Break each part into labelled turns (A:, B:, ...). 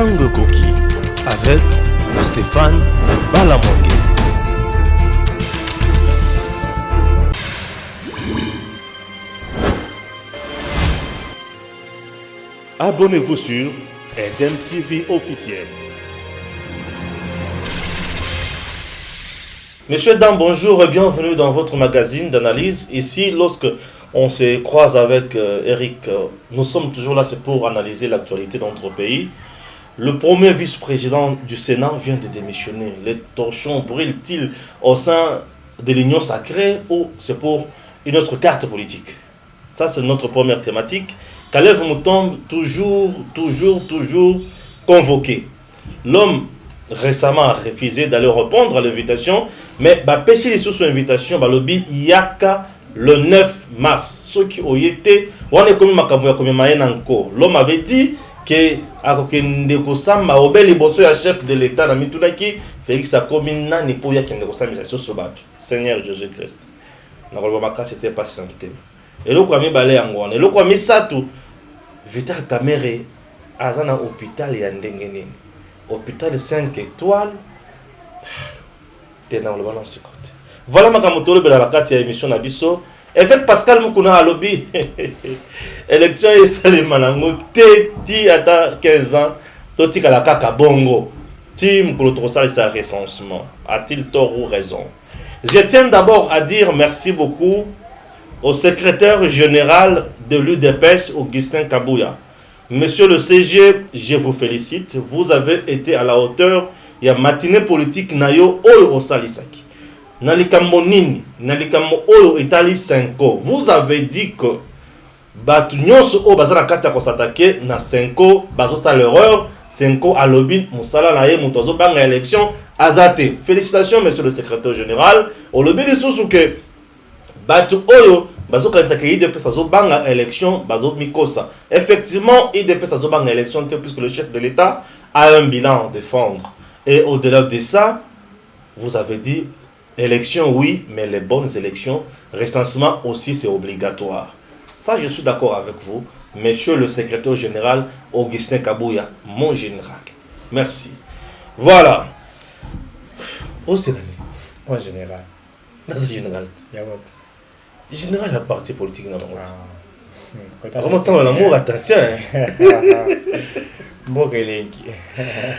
A: Tango Koki avec Stéphane Balamongue.
B: Abonnez-vous sur Eden TV officiel. Monsieur, dames, bonjour et bienvenue dans votre magazine d'analyse. Ici, lorsque on se croise avec Eric, nous sommes toujours là, c'est pour analyser l'actualité de notre pays. Le premier vice-président du Sénat vient de démissionner. Les torchons brûlent-ils au sein de l'Union sacrée ou c'est pour une autre carte politique? Ça, c'est notre première thématique. Kalev Moutombe, toujours convoqué. L'homme récemment a refusé d'aller répondre à l'invitation, mais péché les sous son invitation, lobby Yaka le 9 mars. Ceux qui ont été, l'homme avait dit que chef de l'État, Félix Akomina n'est pas Seigneur Jésus-Christ. C'était pas sancté. Et le premier balai en et le premier satou Vital Kamere azana hôpital ya ndengene hôpital 5 étoiles t'es dans le balance côté. Voilà ma kamotolo bela la carte ya émission na biso avec Pascal Mukuna à lobby élection et salimanango ti ata 15 ans toti kala kaka bongo tim pour le ça recensement a-t-il tort ou raison? Je tiens d'abord à dire merci beaucoup au secrétaire général de l'UDPS, Augustin Kabouya. Monsieur le CG, je vous félicite. Vous avez été à la hauteur. Il y a matinée politique Nayo Oyo Osalisaki. Nalikambo Nini, Nalikambo Oyo Italie 5. Vous avez dit que Batunyos O Bazana Katia Kosatake na 5 Bazo sa l'erreur 5 à lobby Moussala Naye Moutozo Banga élection Azate. Félicitations, monsieur le secrétaire général. Au lobby de Sousuke. Batu Oyo, bazo kanitake IDP sazo banga élection, bazo mikosa. Effectivement, IDP sazo banga élection, puisque le chef de l'État a un bilan à défendre. Et au-delà de ça, vous avez dit, élection oui, mais les bonnes élections, recensement aussi c'est obligatoire. Ça, je suis d'accord avec vous, monsieur le secrétaire général Augustin Kabouya, mon général. Merci. Voilà. Où c'est l'année?
C: Mon général.
B: Dans ce général. Général, la partie politique dans le monde. Remontant l'amour, attention.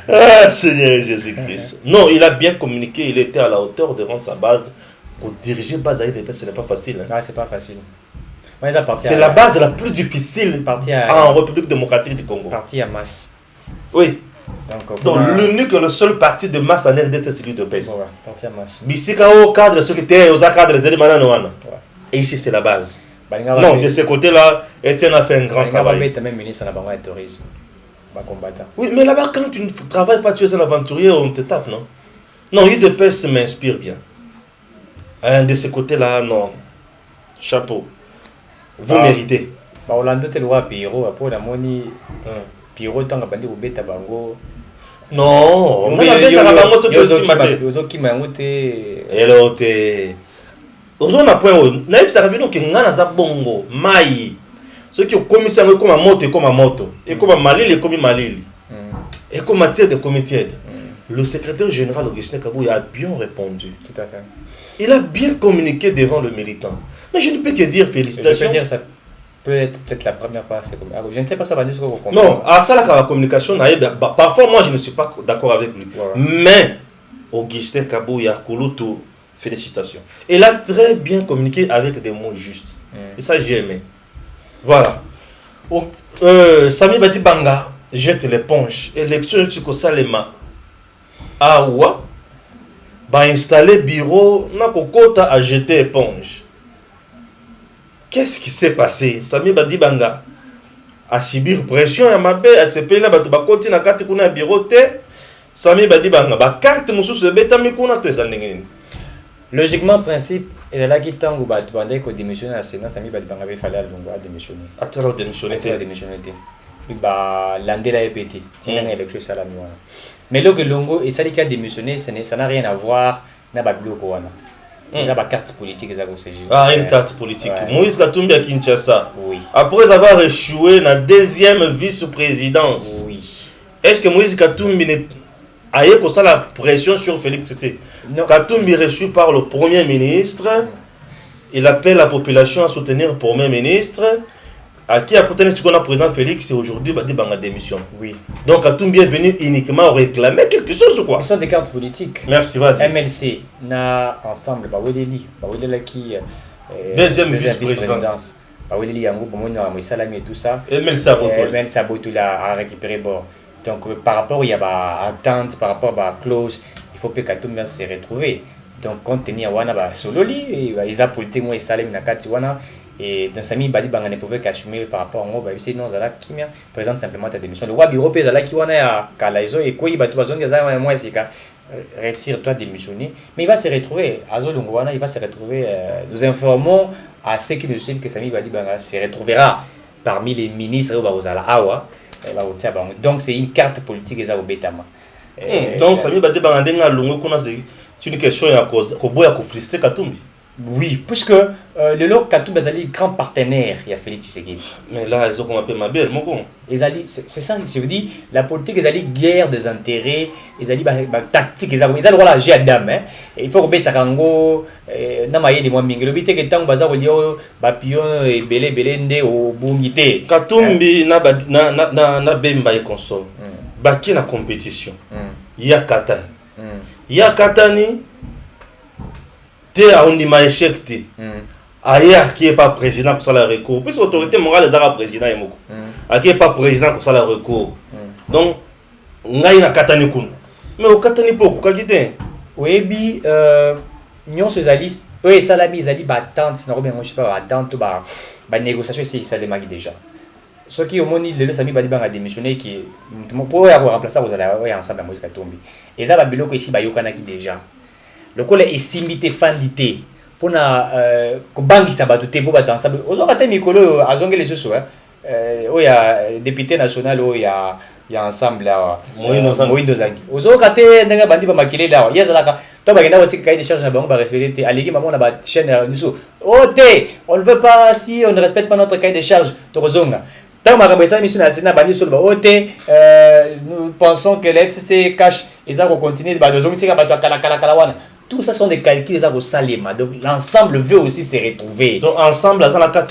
B: Ah, Seigneur Jésus-Christ. Non, il a bien communiqué, il était à la hauteur devant sa base. Pour diriger base à IDP, ce n'est pas facile.
C: Ah, c'est pas facile.
B: C'est la base la plus difficile en République démocratique du Congo.
C: Parti à masse.
B: Oui. Donc l'unique et le seul parti de masse en RDC, c'est celui de PES.
C: Ouais, parti à masse.
B: Bissikao cadre, ceux qui étaient aux cadres de Mananoana. Et ici, c'est la base. Non, de ce côté-là, Etienne a fait un grand travail.
C: Tu es même ministre de la tourisme.
B: Oui, mais là-bas, quand tu ne travailles pas, tu es un aventurier, on te tape, non? Non, IDPS m'inspire bien. De ce côté-là, non. Chapeau. Vous méritez.
C: Orlando, tu es le Piro, après la moni. Piro, tu as bandé au bêta bango.
B: Non, mais il y a un bango, c'est aussi maté. Hello, t'es. Aujourd'hui, point naïf ça revient que ngana za bongo mai ceux qui ont commis ça comme à moto et comme à malili comme malili et comme matière de comité. Le secrétaire général Augustin Kabouya a bien répondu.
C: Tout à fait.
B: Il a bien communiqué devant le militant. Mais je ne peux que dire félicitations.
C: Je peux dire ça peut être peut-être la première fois c'est comme je ne sais pas ça va dire ce que vous comprenez.
B: Non, à ça la communication parfois moi je ne suis pas d'accord avec lui. Voilà. Mais Augustin Kabouya Kulutu, félicitations. Il a très bien communiqué avec des mots justes. Et ça, j'ai aimé. Voilà. Sami Bati Banga jette l'éponge. Élection de Salema. Awa. Installer bureau. Nakokota a jeté éponge. Qu'est-ce qui s'est passé? Sami Bati Banga a subir pression à ma paix. A se payer là. Batu bakoti na kati kuna bureau te. Sami Bati Banga. Ba carte musu se beta mikuna to ezandengeni.
C: Logiquement, principe, il est là qui tend ou bandé qu'on démissionne à Sénat, Sami Badibanga avait fallu démissionner.
B: Attends, démissionner.
C: L'année là est pété. C'est une élection ça la nuit. Mais là que Longo et ça qui a démissionné, ça n'a rien à voir na babilo koana. Ils ont une carte politique
B: une carte politique. Ouais. Moïse Katumbi à Kinshasa.
C: Oui.
B: Après avoir échoué dans la deuxième vice-présidence.
C: Oui.
B: est-ce que Moïse Katumbi a eu comme ça la pression sur Félix Tshisekedi? Katumbi reçu par le Premier ministre, il appelle la population à soutenir le Premier ministre. À qui a coûté ce qu'on a président Félix et aujourd'hui il va démission.
C: Oui.
B: Donc Katumbi est venu uniquement réclamer quelque chose ou quoi?
C: Ce sont des cartes politiques.
B: Merci, vas-y.
C: MLC na ensemble Baweleli qui
B: deuxième vice-présidence.
C: Baweleli yango bomona Moïsalami et tout ça.
B: MLC
C: Sabotula a récupéré bon. Donc par rapport il y a ba entente par rapport à clause, il faut que Katumbi se retrouve. Donc compte tenu wana ba sololi ils a politique moi Salami na kati wana. Et dans Sami Badi Banga ne pouvait qu'assumer par rapport à moi, c'est non, Zala qui présente simplement ta démission. Le roi Biropé Zala qui wana à Kalaizo et quoi il va tout bazon Gaza moi c'est qu'à retire-toi démissionner. Mais il va se retrouver à Zolungwana, il va se retrouver. Nous informons à ceux qui nous suivent que Sami Badi Banga se retrouvera parmi les ministres au Barozala Awa. Donc c'est une carte politique Eza au Betama.
B: Donc Sami Badi Banga denga lungo kuna c'est une question ya ko boya ko frustrer Katumbi.
C: Oui, puisque le lot Katumbi est grand partenaire, il y a Félix Tshisekedi.
B: Mais là, ils ont qu'on appelle ma belle, mon con.
C: C'est ça, je veux dire, la politique, ils allaient guerre des intérêts, ils allaient tactique, ils allaient droit à gérer dame. Il faut remettre Tarango, Namaye les mois mingi. Le but est que tant que Baza Olio, Bapion et Belé Belende au Bungité.
B: Katumbi na bemba et console. Baki na compétition. Il y a Katani. Il y a Katani. On dit échec te ailleurs qui est pas président pour ça le recours puisque l'autorité morale les a président et moko qui est pas président pour ça le recours donc ngai na katani kun mais au katani poko kakite
C: oui nyon ezali eux salami ezali batante na robin je sais pas batante ba négociation c'est ça démarre déjà ce qui au moni le Sami Badi Banga démissionné qui pour remplacer vous allez ensemble Moïse Katumbi et ça ba biloko ici ba yokana qui déjà le col est simité fandité pour na kobangisa bato te bo bato ensemble ozoka te mikolo azongele susu o ya député national o ya ensemble là Moïndo Zangi ozoka te ndanga bandi ba makile là yazalaka to ba kenda wotika kaide charge na bango ba respecter te aliki maman na ba chaîne nusu o te on ne veut pas si on ne respecte pas notre cahier de charge to kozonga tant ma mission mission na Sénat bandi sur ba o te nous pensons que l'FCC cache et ça va continuer ba dozongi sika bato kala wana. Tout ça sont des calculs au Salema. Donc l'ensemble veut aussi se retrouver.
B: Donc ensemble, ça la carte,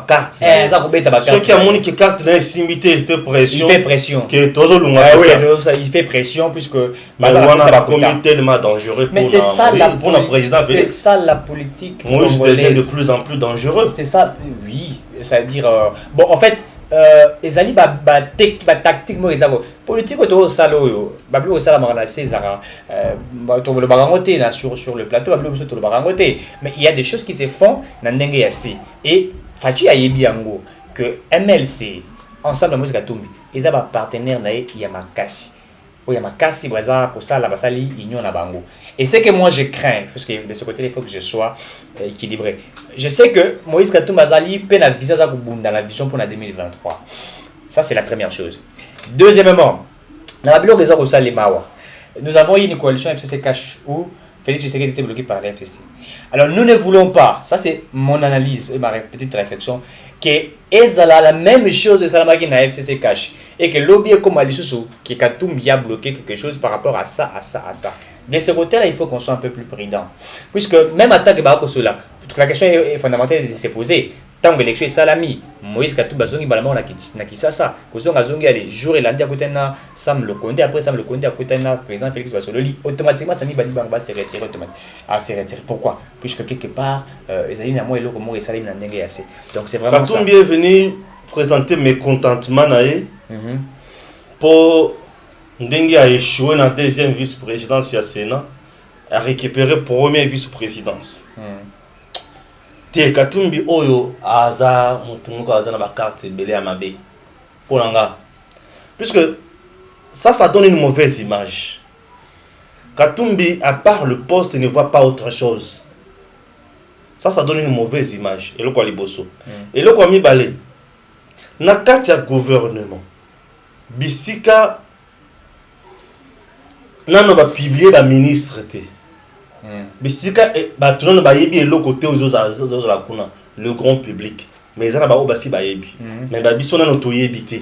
B: carte.
C: Ceux
B: qui a mon qui carte d'insimité, il fait pression.
C: Il fait pression.
B: Il
C: fait pression puisque.
B: Ça commis tellement dangereux
C: mais c'est ça
B: pour le président.
C: C'est ça la politique.
B: Moi, je deviens de plus en plus dangereux.
C: C'est ça, oui. C'est-à-dire, bon, en fait. Ezali tactique mo ezako politique to salo bablo sala marana César to le barangote na sur le plateau bablo to le barangote mais il y a des choses qui se font na ndenge yasi et Fachi ayebi yango que MLC ensemble Moïse Katumbi eza ba partenaire na ya makasi o ya makasi baza pour ça la basali union na bango et c'est que moi je crains parce que de ce côté il faut que je sois équilibré. Je sais que Moïse Katumbi azali peine à viser dans la vision pour la 2023. Ça c'est la première chose. Deuxièmement, dans la bilan des au Salemawa, nous avons eu une coalition FCC Cash où Félix Tshisekedi était bloqué par la FCC. Alors nous ne voulons pas, ça c'est mon analyse et ma petite réflexion, que Ezala la même chose de Salamaki na FCC Cash et que l'objet comme Alisusu que Katumbi a bloqué quelque chose par rapport à ça. De ce côté-là, il faut qu'on soit un peu plus prudent. Puisque même en tant que Barako Sola, la question est fondamentale de se poser. Tant que l'élection est salami, Moïse Katumbi Zongi Balama na Kisasa, Kozonga Zongi a les jours et lundi à côté de Sam Le Condé, après Sam Le Condé à côté de président Félix Basololi, automatiquement Sami Badi Banga se retire automatiquement. Pourquoi? Puisque quelque part, Ezali na moi et l'autre et Salim Nandenge assez. Donc c'est vraiment ça.
B: Katumbi est venu présenter mes contentements pour Ndengue a échoué dans la deuxième vice-présidence du Sénat, a récupéré première vice-présidence. Te Katumbi oyo aza mutungo aza na ba carte belé à mabe. Polanga. Puisque ça donne une mauvaise image. Katumbi à part le poste ne voit pas autre chose. Ça donne une mauvaise image et le quoi liboso. Et le quoi mi balé. Na carte ya gouvernement. Bisika nano ba publier ba ministre te. Bisika ba tuno ba yebi elo côté aux la kuna le grand public mais ça na ba obasi ba yebi mais ba biso nano to yebi te.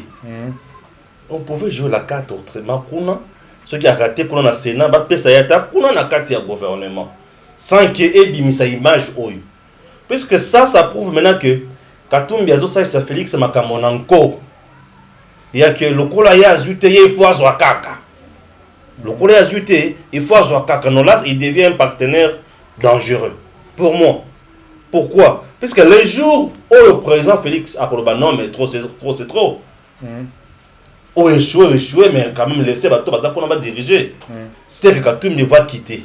B: on pouvait jouer la carte autrement. Ceux qui ont raté qu'on a Sénat, on a la carte du gouvernement. Sans qu'il y ait une image. Puisque ça prouve maintenant que Katumbi Azo ça Félix Makamon encore. Il y a que le Kola y a ajouté, il faut avoir Kaka. Le Kola y a ajouté, il faut avoir Kaka. Non, là, il devient un partenaire dangereux. Pour moi. Pourquoi? Puisque les jours où le président Félix a dit non, mais trop, c'est trop. Ou échoué, mais quand même laisser bateau parce qu'on va diriger. C'est que Katumbi va quitter.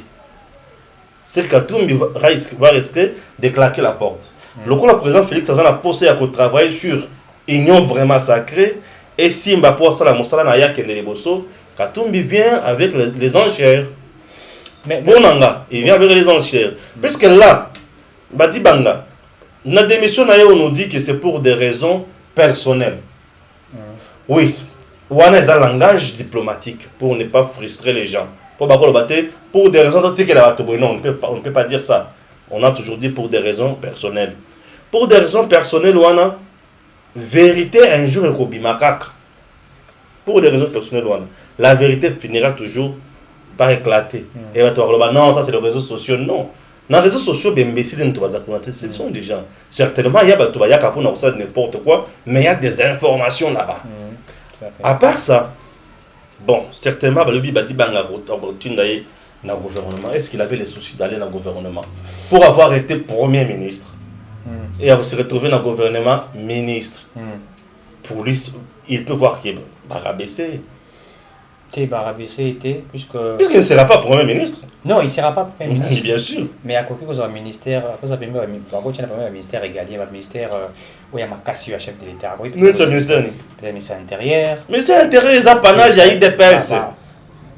B: C'est que Katumbi va risquer de claquer la porte. Le président Félix a posé à travailler sur union vraiment sacrée. Et si Mbappé a la Moussala Naya Kendele-Bosso, Katumbi vient avec les enchères. Mais Bonanga, il vient avec les enchères. Puisque là, Badi Banga, notre démission, on nous dit que c'est pour des raisons personnelles. Oui, on a un langage diplomatique pour ne pas frustrer les gens. Pour des raisons, non, on ne peut pas dire ça. On a toujours dit pour des raisons personnelles. Pour des raisons personnelles, on a vérité un jour est Kobimakak. Pour des raisons personnelles, la vérité finira toujours par éclater. Et va te dire, non, ça c'est les réseaux sociaux. Non. Dans les réseaux sociaux, ce sont des gens. Certainement, il y a n'importe quoi, mais il y a des informations là-bas. À part ça, bon, certainement, le Bibadi Banga opportunité dans le gouvernement. Est-ce qu'il avait les soucis d'aller dans le gouvernement? Pour avoir été Premier ministre et se retrouver dans le gouvernement ministre, pour lui, il peut voir qu'il va rabaisser. Puisqu'il ne sera pas Premier ministre.
C: Non, il ne sera pas Premier ministre.
B: Bien sûr.
C: Mais à côté de un ministère, à cause d'un ministère régalien, un ministère où il y a un chef de l'État.
B: C'est le
C: ministère intérieur.
B: Mais c'est intérieur, les apanages, il y a IDPS.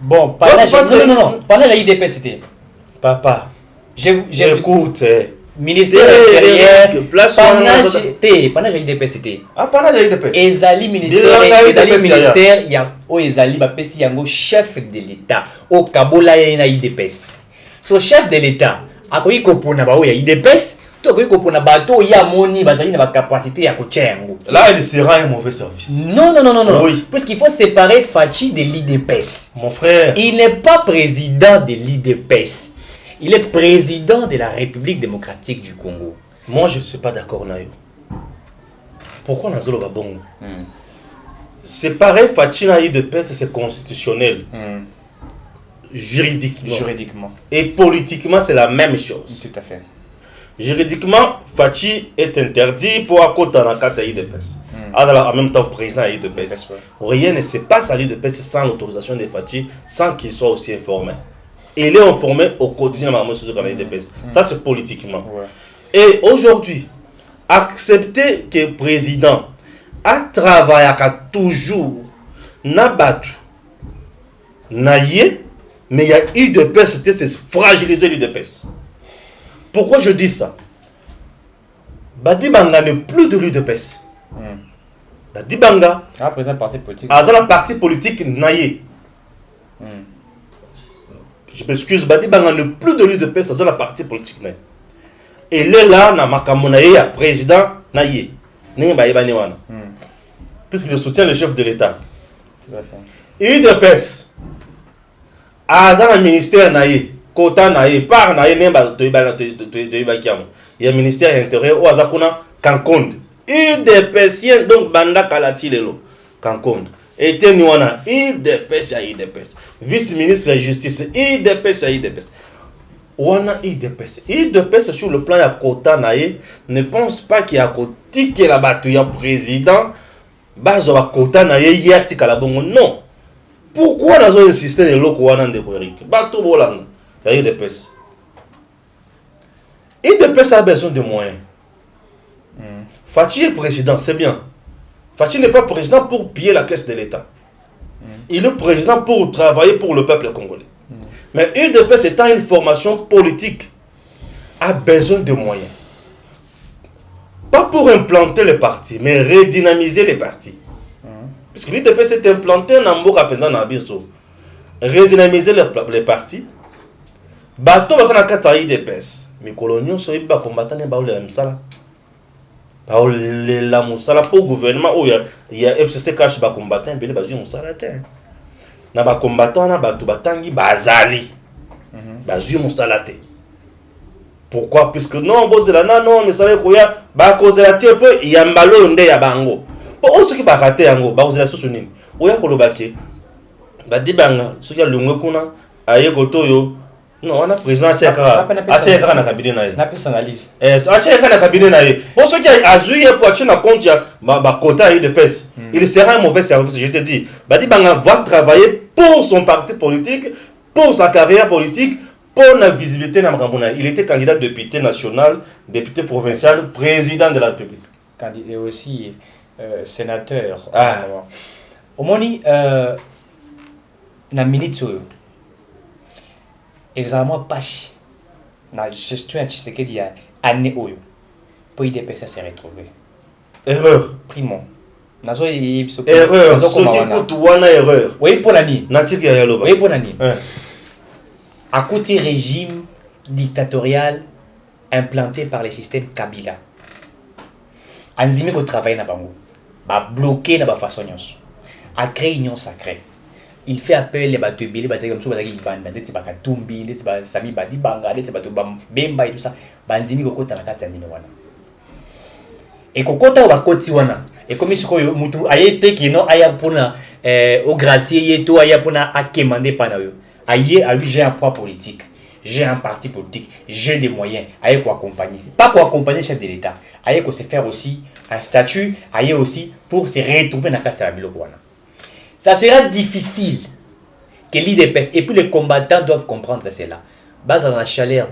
C: Bon, panage, non, panage, il y a IDPS, c'était.
B: Papa,
C: j'écoute. Ministère intérieur, panage à IDPS, c'était.
B: Ah, panage à IDPS.
C: Ezali ministère, il y a Ezali Bapesi Yango, chef de l'État. Au Kabola, il y a IDPS. So, chef de l'État, à quoi il y a IDPS, il y a moni, il y a capacité à coacher.
B: Là, il sera un mauvais service.
C: Non. Oui. Parce qu'il faut séparer Fachi de l'IDPS.
B: Mon frère.
C: Il n'est pas président de l'IDPS. Il est président de la République démocratique du Congo.
B: Moi, je ne suis pas d'accord, Nayo. Pourquoi on a Zolo Babongo? Séparer Fachi et l'IDPS, c'est constitutionnel. Juridiquement. Et politiquement, c'est la même chose.
C: Tout à fait.
B: Juridiquement, Fachi est interdit pour accoter dans la carte IDPS. En même temps, président à IDPS. Rien ne se passe à l'IDPS sans l'autorisation de Fachi, sans qu'il soit aussi informé. Il est informé au quotidien de l'IDPS. Ça, c'est politiquement. Et aujourd'hui, accepter que le président a travaillé toujours, n'a battu, n'a yé, mais il y a IDPS, c'est fragiliser l'IDPS. Pourquoi je dis ça? Badi Banga n'est plus de l'UDPS. Badi Banga.
C: Président parti politique.
B: Un parti politique naïe. Je m'excuse, Badi Banga n'est plus de l'UDPS, c'est un parti politique naïe. Et là, na makamonaye, président naïe. Puisqu'il soutient le chef de l'État. UDPS. Un ministère naïe. Kota naïe, par naïe, il y a un ministère intérieur où Azakuna Kankonde. UDPSien, donc Banda Kalatilelo. Kankonde. Et Tenuana, IDPS à IDPS. Vice-ministre de la Justice, IDPS à IDPS. Ouana IDPS. IDPS sur le plan de Kota naïe, ne pense pas qu'il y a côté qui est là-bas, il y a président, Bazo Kota naïe, il y a Tikalabongo. Non. Pourquoi nous avons insisté sur l'Okouana de Boeric? Bato Bolanda. Il y a IDPS. IDPS a besoin de moyens. Fachi est président, c'est bien. Fachi n'est pas président pour piller la caisse de l'État. Il est président pour travailler pour le peuple congolais. Mais IDPS étant une formation politique, a besoin de moyens. Pas pour implanter les partis, mais redynamiser les partis. Parce que l'IDPS est implanté dans Mboka Penzan Nabiso. Redynamiser les partis. Bato basana kata IDPS. Mais coloniaux sont pas combattants et baoule la misala. baolela mosala po gouvernement oyo ya FCC cash ba combattant mbele bazwi mosala te na ba combattant na bato batangi bazali bazwi mosala te. Pourquoi? Puisque non bozela na non misala koya ba kozela tie po ya mbalo nde ya bango po o soki ba raté yango ba kozela soso nini oya kolobaki ba dibanga soki alungwe kuna aye kotoyo non on a président acheka na cabinet na ye
C: na personnalise
B: acheka na cabinet na ye bon soki azuye pour acheter na compte ya ba quota de pèse il sera un mauvais service. Je te dis ba dibanga va travailler pour son parti politique, pour sa carrière politique, pour la visibilité na Mrambona. Il était candidat député national, député provincial, président de la République.
C: Candidat et aussi sénateur. Au moni na minute exactement pas na gestion de ce que dit année oyo pour IDPS se retrouver.
B: Erreur.
C: Primo.
B: Erreur. Ce qui coûte wana erreur.
C: Oui pour l'année.
B: Natiki ya loba.
C: Oui pour l'année. À côté régime dictatorial implanté par le système Kabila. Anzime ko travailler na bango. Ba bloquer na ba façon nyonso. A créer union sacrée. Il fait appel les bateaux bilés basés comme ça bazaki banda ndetse bakatumbi ndetse ba sami badi banga ndetse bato bemba et tout ça banzimi kokota na kati ya ndine wana. Et kokota ba koti wana. Et comme sikoyo mutu ayete kino aya pona au gracier yeto aya pona akemande pana yo. Aïe, à lui, j'ai un poids politique, j'ai un parti politique, j'ai des moyens, aïe, quoi accompagner. Pas quoi accompagner le chef de l'État, aïe, quoi se faire aussi un statut, aïe, aussi pour se retrouver dans la carte de la. Ça sera difficile que l'IDPS, et puis les combattants doivent comprendre cela. Base dans la chaleur,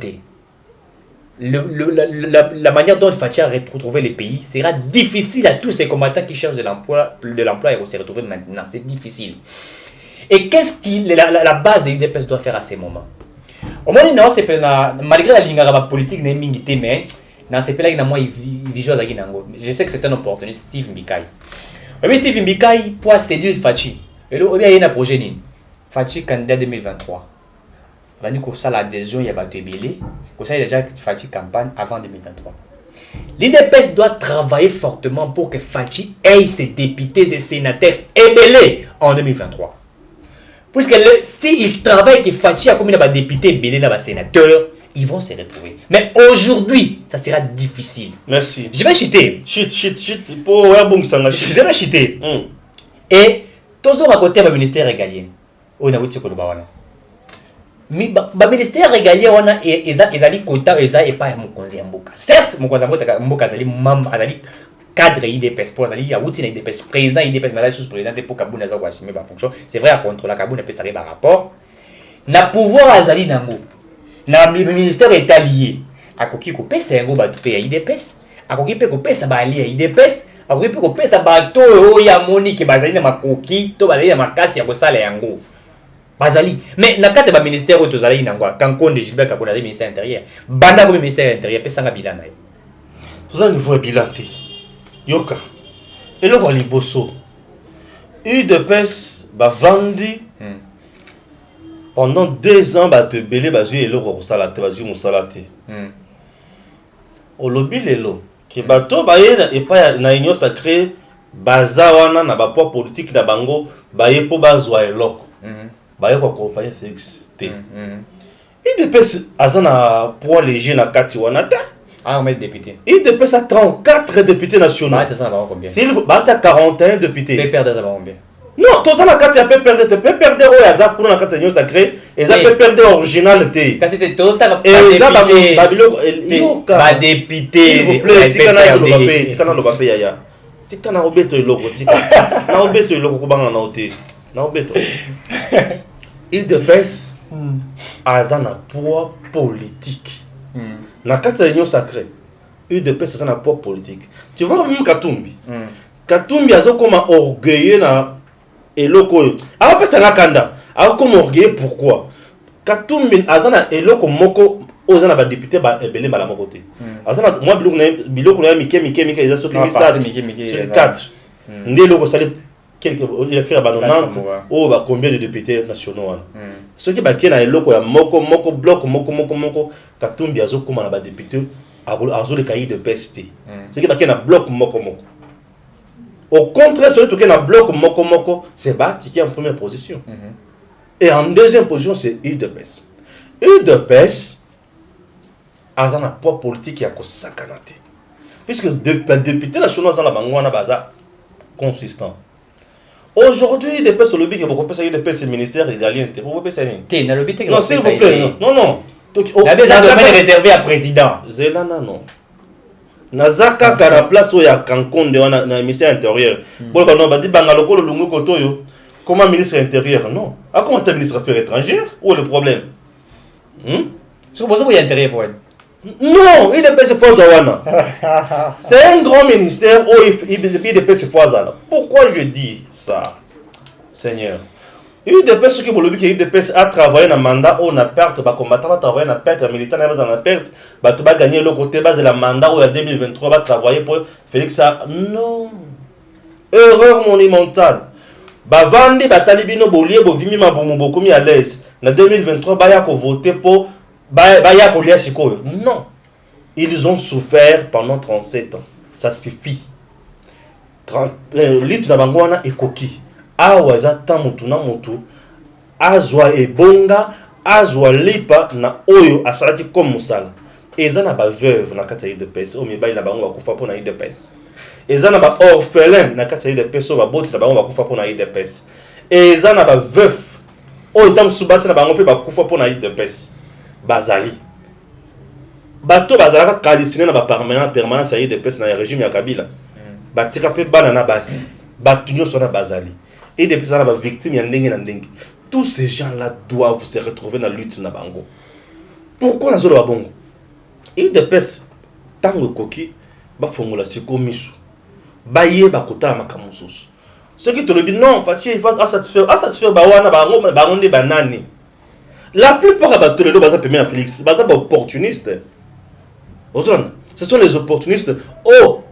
C: la manière dont il faut retrouver les pays sera difficile à tous ces combattants qui cherchent de l'emploi et vont se retrouver maintenant. C'est difficile. Et qu'est-ce que la base de l'IDPS doit faire à ces moments? Au moins, non, c'est malgré la ligne politique, mais dans ces pays-là, il y a moins vision. Je sais que c'est un opportuniste, Steve Mbikai. Oui, Steve Mbikai pour séduire Fachi. Et là, il y a un projet. Fachi, candidat 2023. On a dit que ça, l'adhésion, il y a battu Bélé. Que ça, il y a déjà Fachi campagne avant 2023. L'IDPS doit travailler fortement pour que Fachi ait ses députés et sénateurs ébélés en 2023. Puisque s'ils travaillent que Fachi a comme un député belé là, sénateur, ils vont se retrouver. Mais aujourd'hui, ça sera difficile.
B: Merci.
C: Je vais chuter.
B: Chut. Pour
C: je vais chuter. Et toujours à côté du ministère régalien. On a vu ce que nous avons. Mais le ministère régalien, on a des quotas et pas mon conseil Mboka. Certes, mon conseil Mboka azali cadre IDPS pour aller à outil IDPS président IDPS mais sous-président pour Kabouna za assumer ba fonction. C'est vrai à contrôler Kabouna peut s'arriver par rapport. Na pouvoir azali nango. Na ministère est allié. Akoki ko pesa yango ba pe IDPS. Akoki pe ko pesa ba allié IDPS. Akoki pe ko pesa ba to ya moni ke bazali na makoki to bazali na makasi ya ko sala yango. Bazali. Mais na kati ba ministère o to zali nango Kankonde Gilbert Kabouna ministère intérieur. Banda ko ministère intérieur pesa nga bilan na.
B: Tout ça niveau bilan té. Yoka. Et le Waliboso. UDPS va vendre pendant 2 ans, te belé bazu et le rosalate, bazu musalate. Au lobby lelo. Qui bato baye et pas na union sacrée, bazawana na bapoi politique na bango, baye po bazwa eloko. Baye ko accompagner Félix T. UDPS azana poids léger na kati wanata.
C: Ah, on met député.
B: IDPS a 34 députés nationaux. S'il faut, 41 députés.
C: PPR des combien?
B: Non, tout ça, la carte, il peut perdre. PPR des Oyaza pour la carte sacrée. Et ça peut perdre originalité.
C: Quand c'était total.
B: Et ça,
C: député.
B: S'il vous plaît, Tikana Lobapé, Tikana Lobapé, Yaya. Tikana Obeto Logo, Tikana Obeto Logo, Kubanga Naote. Naobeto. IDPS a un poids politique. La carte de l'union sacrée, UDPS c'est un poids politique. Tu vois même Katumbi. Katumbi a comme orgueilleux na eloko. Alors parce que na kanda, alors comme orgueilleux pourquoi? Katumbi azana eloko moko ozana ba député ba ebele ba la mokote. Azana moi biloko na mike eza soki misat. Sur 4. Ndelo sale quelques il a fait ba 90 ou ba combien de députés nationaux. Ce qui est na eloko ya moko bloc moko Katumbi azo comme na ba député azo le cahier de PST. Ce qui va qu'il y a un bloc moko. Au contraire, celui qui est un bloc moko, c'est Bati qui est en première position. Et en deuxième position, c'est UDPS. UDPS a un poids politique qui a sakanate. Puisque le député national a un baza consistant. Aujourd'hui, UDPS sur le but que vous repérez UDPS c'est le ministère régalien. Vous repérez
C: non,
B: s'il vous plaît, non.
C: La domaine réservé à président.
B: Zelana non. Nazaka kara place où il y a Cancun dans le ministère intérieur. Bon, non, bah dit Bangaloko le lungu kotoyo. Comment ministre intérieur non. Ah comment t'es ministre affaires étrangères? Où est le problème?
C: C'est pour ça qu'il y a intérêt pour elle.
B: Non, il dépêche ce Fozawana. C'est un grand ministère où il dépêche ce Fozawana. Pourquoi je dis ça, Seigneur? Il dépêche ce que vous le dites, il dépêche à travailler dans le mandat où on a perte, bah combattant va travailler dans la perte, les militants dans la perte, bah tu vas gagner le côté base de la mandat où il y a 2023 va travailler pour Félix ça. Non. Erreur monumentale. Bah vandi bah talibino bolier bo vimi ma bomu beaucoup mis à l'aise. En 2023 bah y a qu'on voter pour bah y a bolia chiko. Non. Ils ont souffert pendant 37 ans. Ça suffit. Lit na bangwana ekoki. Awaza tamutu na mutu azwa ebonga azwa lipa na oyo asalaki comme musala eza na ba veuve na kati ya UDPS o mibali na bango bakufa po na UDPS eza na ba orphelin na kati ya UDPS o baboti na bango bakufa po na UDPS eza na ba veuf o itamu subasi na bango pe bakufa po na UDPS bazali bato bazalaka kalisiné na ba permanence ya UDPS na régime ya Kabila batika pe bana na basi bato nyonso na bazali. Et depuis ça, les victimes, tous ces gens-là doivent se retrouver dans la lutte na bango. Pourquoi la zone bongo? Et depuis tango koki, ba formula siko misu, ba ye ba kota la makamusus. Ce qui te le dit non, Fatih, il faut satisfaire ba wana ba onde banani. La plupart ba tous les baza pemé na Félix, baza ba opportuniste. Ce sont les opportunistes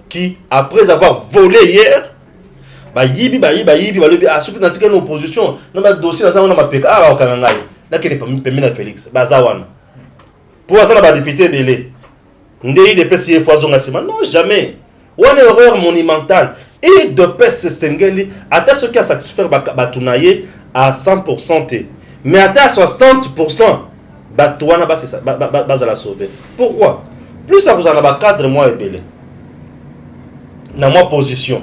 B: qui après avoir volé hier ba yibi ba lobi asuki na tika na opposition na ba dossier na za na mapeka ba kanangai na kene pemé na Félix baza wana pour ça na ba député belé ndei de pesi fois zonga sima non jamais one erreur monumentale et de pesi sengeli ata ce qui a satisfaire ba tunaye à 100% mais ata à 60% ba tuana ba c'est ba la sauver. Pourquoi? Plus ça vous en a ba cadre moi et belé na moi position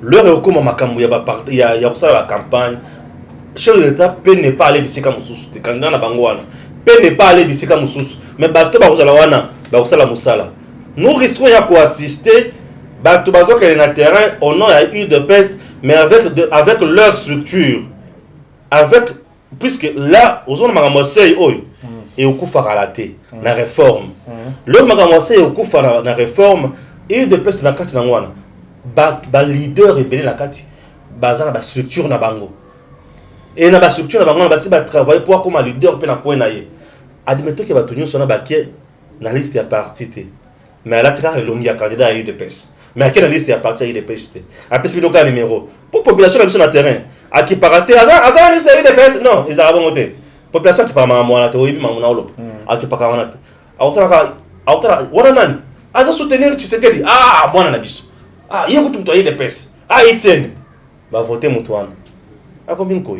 B: leur est au comment ma campagne il y a ça la campagne chef de l'État peut ne pas aller bisika mususu te candidat na bangwana peut ne pas aller bisika mususu mais bato ba kozala wana ba kozala musala nous risquons ya ko assister bato bazo que na terrain au nom ya UDPS mais avec leur structure avec puisque là aux zones magamosei oyo et au kufa raté na réforme leur magamosei au kufa na réforme et UDPS na kati na ngwana ba leader ebele na kati baza na ba structure na bango et na ba structure na bango na basi ba travailler pour comme leader pe na ko na ye admettons que ba tonyo sona ba ke na liste ya parti te mais ala tika elongi ya candidat à UDPS mais à quelle liste ya parti à UDPS te après c'est le numéro pour population sur le terrain à qui paraté aza liste ya UDPS non ils a bon côté population qui parle mwana te oyibi mamuna olopo à qui pakana wana autara wana nani aza soutenir Tshisekedi bwana na biso il y a tout de pèse. Etienne va voter Moutouane. À combien koi?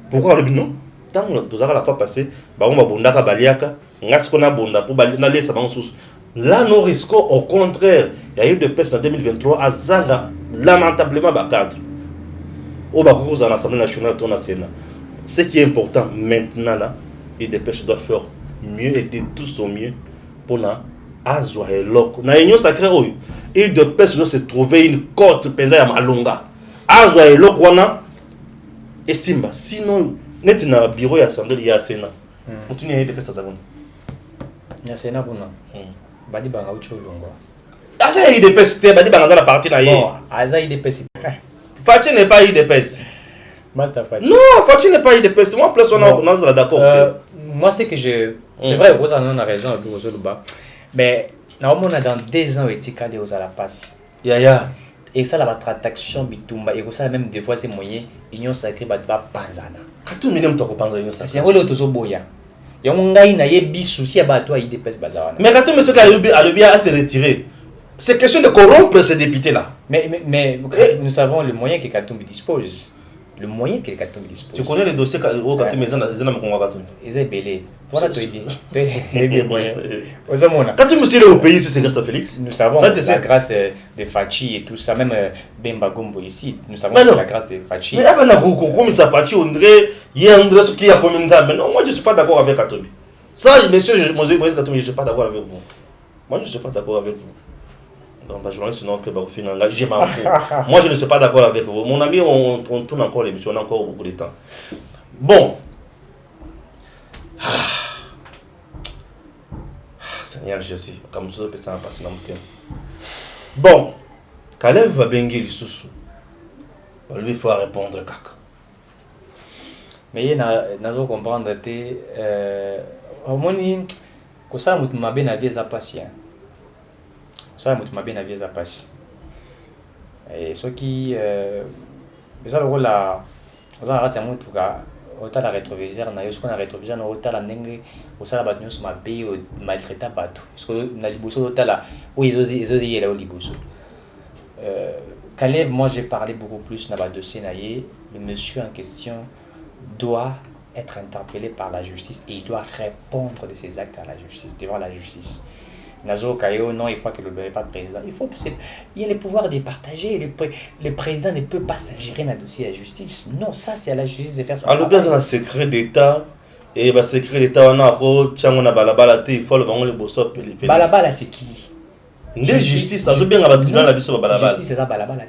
B: Pourquoi le non? Tant que la fois passée, on va bondaka baliaka, ngaskona bonda pour na laisser bango sous. Là nous risquons au contraire, il y a eu de pèse en 2023 à Zanga lamentablement ba cadre. Au Bakoko dans l'Assemblée nationale ton Sénat. Ce qui est important maintenant là, et des pêches doivent faire mieux et tous au mieux pour na azwa eloko na union sacrée oyo et de pèse doit se trouver une côte pesa ya malonga azwa eloko wana et simba sinon net na bureau ya assemblée ya Sénat mutuni ya de pèse za kuna
C: ya Sénat kuna badi banga ucho longo
B: asa ya de pèse te badi banga za la partie na ye
C: bon asa de pèse
B: Fatih n'est pas de pèse
C: Master Fatih
B: non Fatih n'est pas de pèse moi plus on est d'accord
C: moi c'est que c'est vrai vous en a raison un peu aux autres bas. Mais normalement dans 2 ans etika de aux la passe et ça la transaction bitumba et ça même des fois c'est moyen union sacrée ba panzana
B: katu minem to ko panza union sacrée
C: c'est rôle tozo boya y a un gars qui a des soucis à toi, il dépasse bazar.
B: Mais quand M. Alobi a se retiré, c'est question de corrompre ces députés-là.
C: Mais nous savons le moyen que Katumbi dispose. Le moyen que Katumbi dispose.
B: Tu connais les dossiers au Katumbi, ils ont Katumbi.
C: Ils sont belés. Voilà, tu es bien.
B: Quand tu me suis au pays, c'est grâce à Félix.
C: Nous savons
B: ça,
C: la grâce de Fachi et tout ça, même Bemba Gombo ici. Nous savons la grâce de Fachi.
B: Mais avant la comme ça, Fachi, André, il y a André qui a commis ça. Mais non, moi je ne suis pas d'accord avec Katumbi. Ça, monsieur, Moïse Katumbi, je ne suis pas d'accord avec vous. Moi je ne suis pas d'accord avec vous. Donc, bah, journaliste, non, que je m'en fous. Moi je ne suis pas d'accord avec vous. Mon ami, on tourne encore l'émission, on a encore beaucoup de temps. Bon. Seigneur Jésus, comme ça, ça va passer dans le thème. Bon, Kalev va benguer les sous-sous. Lui, il faut répondre caca.
C: Mais il y a des comprendre que au ça mutu mabe na vie za pasi. Ça mutu mabe na vie za pasi. Et ce qui ça le rôle là, on a raté mutu ka autant la rétroviseur na yo ce qu'on a rétroviseur na autant la ndenge au ça la battu sur ma pays maltraita bateau. Parce que na liboso autant là où ils osent là au liboso. Kalev, moi j'ai parlé beaucoup plus dans le dossier naïe. Le monsieur en question doit être interpellé par la justice et il doit répondre de ses actes à la justice, devant la justice. Nazo Kayo, non, il faut que le pas président. Il y a le pouvoir de partager. Le président ne peut pas s'ingérer dans le dossier de la justice. Non, ça c'est à la justice de faire son
B: travail. Alors, bien, un secret d'État. Et le secret d'État, on a balabala, il faut le bosso.
C: Balabala, c'est qui?
B: Justice, ça veut bien avoir dans la biso balabala.
C: Justice, c'est ça balabala.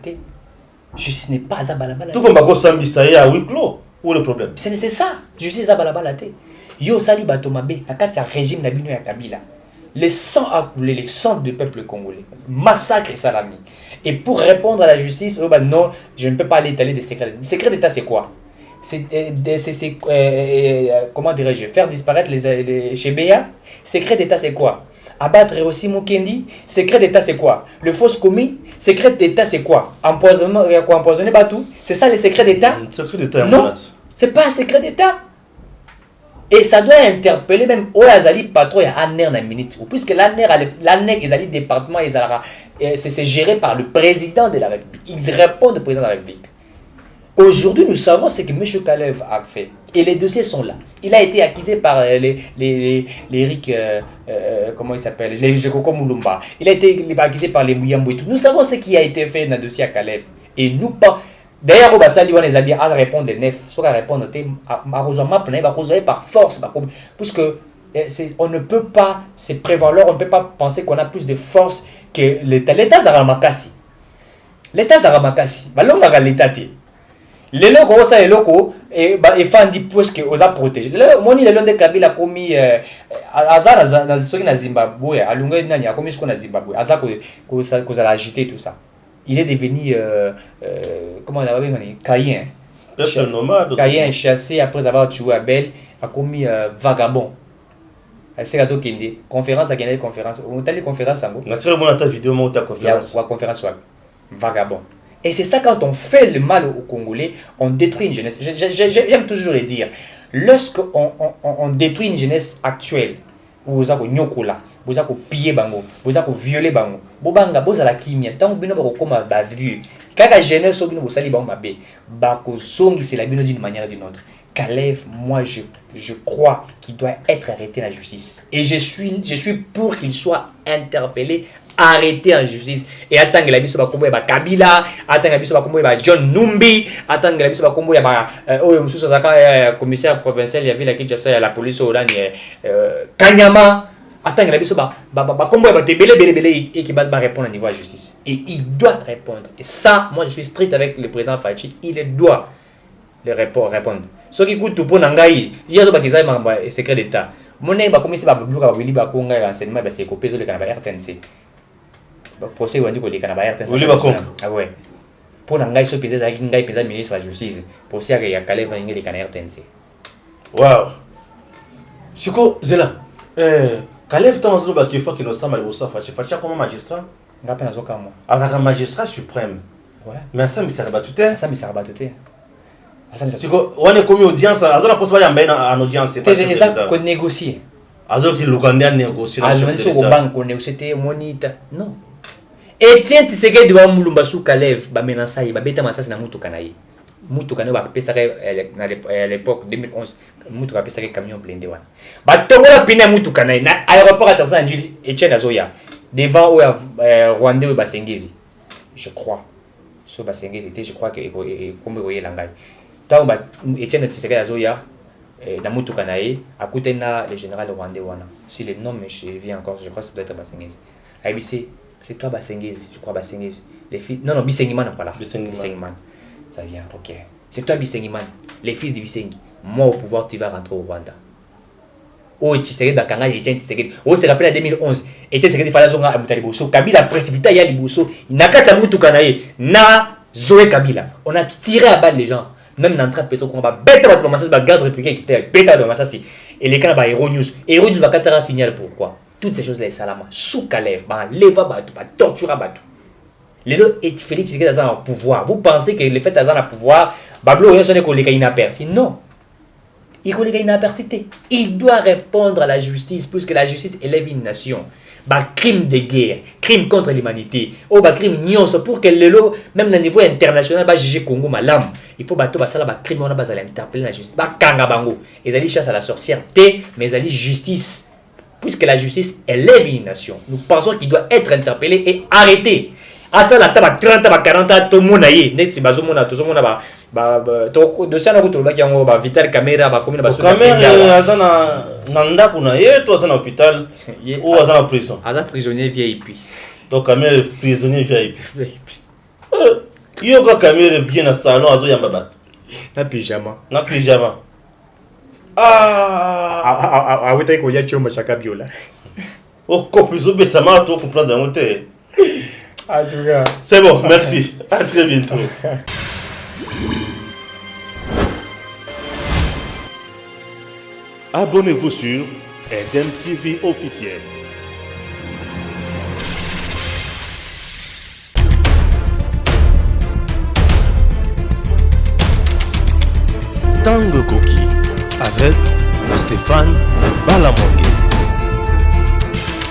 C: Justice n'est pas ça balabala.
B: Tout comme Bako Sambi, ça y est, à huis clos. Où est le problème?
C: C'est ça. Justice, c'est balabala. Yo sali batomabe, akati ya régime na bino ya Kabila. Le sang a coulé, le sang du peuple congolais. Massacre et salami. Et pour répondre à la justice, oh bah non, je ne peux pas aller étaler des secrets. Les secrets d'État, c'est quoi? C'est comment dirais-je? Faire disparaître les Chebea. Secret d'État, c'est quoi? Abattre aussi Mukendi. Secret d'État, c'est quoi? Le fausse commis. Secret d'État, c'est quoi? Empoisonner Batou. C'est ça les secrets d'État?
B: Secret d'État,
C: non, c'est pas un secret d'État. Et ça doit interpeller même au Azali patron à Aner dans minute. Puisque l'Aner, Azali département, c'est géré par le président de la République. Il répond au président de la République. Aujourd'hui, nous savons ce que M. Kalev a fait. Et les dossiers sont là. Il a été accusé par les Eric, comment il s'appelle, les Jekoko Moulumba. Il a été accusé par les Mouyambo et tout. Nous savons ce qui a été fait dans le dossier à Kalev. Et nous pas. D'ailleurs, on va répondre les neufs. Soit répondre par force. Puisque on ne peut pas se prévaloir, on ne peut pas penser qu'on a plus de force que l'État. L'État Zaramakasi. L'État Zaramakasi. L'État. Les locaux, ça les locaux, et Fandi puisque on a protégé. Moi, le long de Kabila a commis Azar dans ce Zimbabwe, à Lunga Nani a commis ce qu'on a Zimbabwe, Azar qu'on a agité tout ça. Il est devenu, comment on a dit, Caïen.
B: Peuple nomade.
C: Caïen chassé après avoir tué Abel, a commis vagabond. C'est la conférence à gagner conférence. On a les conférences en gros.
B: Naturellement, on a ta vidéo, on a ta conférence.
C: La conférence, vagabond. Et c'est ça, quand on fait le mal aux Congolais, on détruit une jeunesse. J'aime toujours le dire. Lorsqu'on détruit une jeunesse actuelle, vous avez nyokola, vous avez pillé bango, vous avez violé bango, bobanga boza la kimia, tant que bino bako koma bavieux. Quand la jeunesse obino vous sali bango mabe, bako zongi c'est la bino d'une manière ou d'une autre. Kalev, moi je crois qu'il doit être arrêté à la justice. Et je suis pour qu'il soit interpellé, arrêté en justice. Et attends que la biso bakombo ya Kabila, attends que la biso bakombo ya John Numbi, attends que la biso bakombo ya monsieur Sazaka commissaire provincial ya ville qui a la police au Kanyama, attends que la biso bakombo ya belé et qui va répondre au niveau de la justice. Et il doit répondre. Et ça, moi je suis strict avec le président Fachi, il doit le répondre. Ce qui coûte tout pour Nangaï, il y a des secrets d'État. Mon nez va commencer à bloquer Willy Bakonga et l'enseignement de ses copies sur le Canada RTNC. Procès où on dit que le Canada RTNC.
B: Willy Bakonga.
C: Ah ouais. Pour Nangaï, ce pays, c'est Nangaï, le ministre de la Justice. Procès qu'il y a Kalev et le Canada RTNC.
B: Waouh. Siko, Zela. Kalev, tant que tu fais que nous sommes à l'Ossa, Fachi comme magistrat.
C: On a pas un
B: magistrat suprême.
C: Ouais.
B: Mais ça, mais ça rabat tout.
C: Ça, mais ça rabat tout.
B: siko wana komi audience azana posa ya mbena en audience
C: pas ça qu'on négocie
B: azoki lukanda négocier
C: na chef de l'État banque négocier monita non Etienne Tshisekedi ba mulumba suka lève ba menasa yi ba beta masasi na mutuka na yi mutuka ne ba pesa à l'époque 2011 mutuka pesa camion blindé wana ba tongola pina mutuka na yi na aéroport atasa njili Etienne azoya devant Rwandais ba Sengezi je crois so ba Sengezi était je crois que comme voyez langai tant ba Etienne Tshisekedi azoya dans mutuka na yi akutena le général rwandais wana si le nom me vient encore je crois que ça doit être ba Sengezi ABC. C'est toi Basengezi, je crois Basengezi. Les filles non Bisengiman voilà. Bisengiman. Ça vient. OK. C'est toi Bisengiman, les fils de Bisengi. Moi au pouvoir tu vas rentrer au Rwanda. Oh Tshisekedi bakanga Etienne Tshisekedi. Oh se rappelle en 2011. Etienne Tshisekedi fala zonga abutali boso. Kabila précipita ya liboso. Nakata mutuka na ye na Zoé Kabila. On a tiré à balle les gens. Même dans le pétro qu'on va bête ba masasi ba garde républicain qui était bête ba masasi. Et les cas ba Hero News. Hero News ba katara signal pourquoi. Toutes ces choses-là, salama, soukalev, leva batou, tortura batou. Lelo et Félix Tshisekedi a un pouvoir. Vous pensez que le fait d'avoir un pouvoir, Bablo rien sonné qu'on les gagne inaperçu. Non. Il faut les gagner inaperçu. Il doit répondre à la justice, puisque la justice élève une nation. Bah crime de guerre, crime contre l'humanité, oh bah crime nyonso pour que lelo même au niveau international bah juger Congo malam. Il faut bateau bah ça là bah crime on a besoin d'interpeller la justice. Bah kanga bango. Ils allaient chasse à la sorcière T, mais ils allaient justice. Puisque la justice élève une nation, nous pensons qu'il doit être interpellé et arrêté. À ça, la table 30 à 40 ans, tout le monde a eu. Net si bazomona, tout le monde a de ça, on a dit Vital Caméra, bah combien de
B: caméra, azana nanda kuna ye, toi azana hôpital ou azana prison.
C: Azana prisonnier VIP.
B: Donc caméra prisonnier VIP. Yo ka caméra bien na salon azo yamba
C: na pyjama.
B: Na pyjama.
C: Ah, oui, t'as qu'au chomba chaka biola.
B: Oh, plus bêtement, tu comprends dans mon thé.
C: En tout cas.
B: C'est bon, merci. À très bientôt.
A: Abonnez-vous sur Eden TV officiel. Tango Koki avec Stéphane Balamongue.